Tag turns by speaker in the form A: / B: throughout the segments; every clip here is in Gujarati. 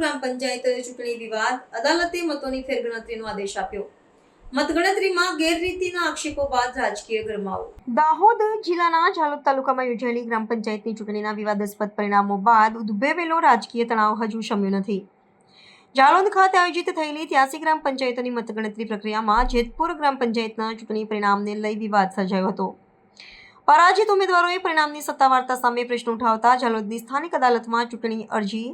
A: ગ્રામ પંચાયત ચૂંટણી વિવાદ, અદાલતે મતોની ફેરગણતરીનો આદેશ આપ્યો. મતગણતરીમાં ગેરરીતિના આક્ષેપો બાદ રાજકીય ગરમાવો. દાહોદ જિલ્લાના ઝાલોદ તાલુકામાં યોજાયેલી ગ્રામ પંચાયતની ચૂંટણીના વિવાદાસ્પદ પરિણામો બાદ ઉદ્ભવેલો રાજકીય તણાવ હજુ શમ્યો નથી. ઝાલોદ ખાતે આયોજિત થયેલી 83 ગ્રામ પંચાયતોની મતગણતરી પ્રક્રિયામાં જેતપુર ગ્રામ પંચાયતના ચૂંટણી પરિણામને લઈ વિવાદ સર્જાયો હતો. પરાજિત ઉમેદવારોએ પરિણામની સત્તાવારતા સામે પ્રશ્ન ઉઠાવતા ઝાલોદની સ્થાનિક અદાલતમાં ચૂંટણી અરજી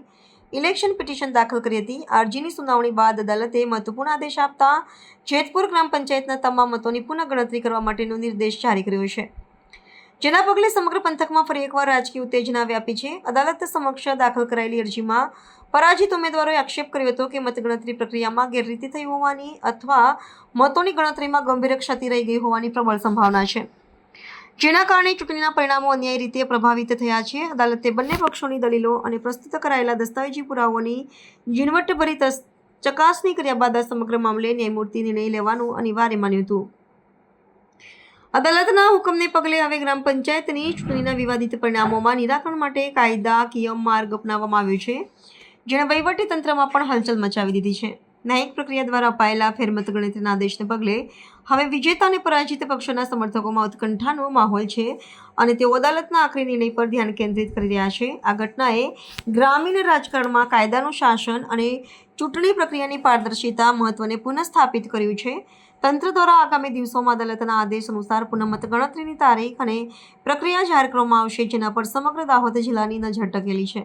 A: ઇલેક્શન પિટિશન દાખલ કરી હતી. આ અરજીની સુનાવણી બાદ અદાલતે મહત્વપૂર્ણ આદેશ આપતા જેતપુર ગ્રામ પંચાયતના તમામ મતોની પુનઃ ગણતરી કરવા માટેનો નિર્દેશ જારી કર્યો છે, જેના પગલે સમગ્ર પંથકમાં ફરી એકવાર રાજકીય ઉત્તેજના વ્યાપી છે. અદાલત સમક્ષ દાખલ કરાયેલી અરજીમાં પરાજિત ઉમેદવારોએ આક્ષેપ કર્યો હતો કે મતગણતરી પ્રક્રિયામાં ગેરરીતિ થઈ હોવાની અથવા મતોની ગણતરીમાં ગંભીર ક્ષતિ રહી ગઈ હોવાની પ્રબળ સંભાવના છે, જેના કારણે ચૂંટણીના પરિણામો અન્યાયી રીતે પ્રભાવિત થયા છે. અદાલતે બંને પક્ષોની દલીલો અને પ્રસ્તુત કરાયેલા દસ્તાવેજી પુરાવાઓની ઝીણવટભરી ચકાસણી કર્યા બાદ સમગ્ર મામલે ન્યાયમૂર્તિ નિર્ણય લેવાનું અનિવાર્ય માન્યું હતું. અદાલતના હુકમને પગલે હવે ગ્રામ પંચાયતની ચૂંટણીના વિવાદિત પરિણામોમાં નિરાકરણ માટે કાયદાકીય માર્ગ અપનાવવામાં આવ્યો છે, જેણે વહીવટી તંત્રમાં પણ હલચલ મચાવી દીધી છે. ન્યાયિક પ્રક્રિયા દ્વારા અપાયેલા ફેરમત ગણતરીના આદેશને પગલે હવે વિજેતા અને પરાજિત પક્ષોના સમર્થકોમાં ઉત્કંઠાનો માહોલ છે અને તેઓ અદાલતના આખરી નિર્ણય પર ધ્યાન કેન્દ્રિત કરી રહ્યા છે. આ ઘટનાએ ગ્રામીણ રાજકારણમાં કાયદાનું શાસન અને ચૂંટણી પ્રક્રિયાની પારદર્શિતા મહત્વને પુનઃસ્થાપિત કર્યું છે. તંત્ર દ્વારા આગામી દિવસોમાં અદાલતના આદેશ અનુસાર પુનઃ મતગણતરીની તારીખ અને પ્રક્રિયા જાહેર કરવામાં આવશે, જેના પર સમગ્ર દાહોદ જિલ્લાની નજર ટકેલી છે.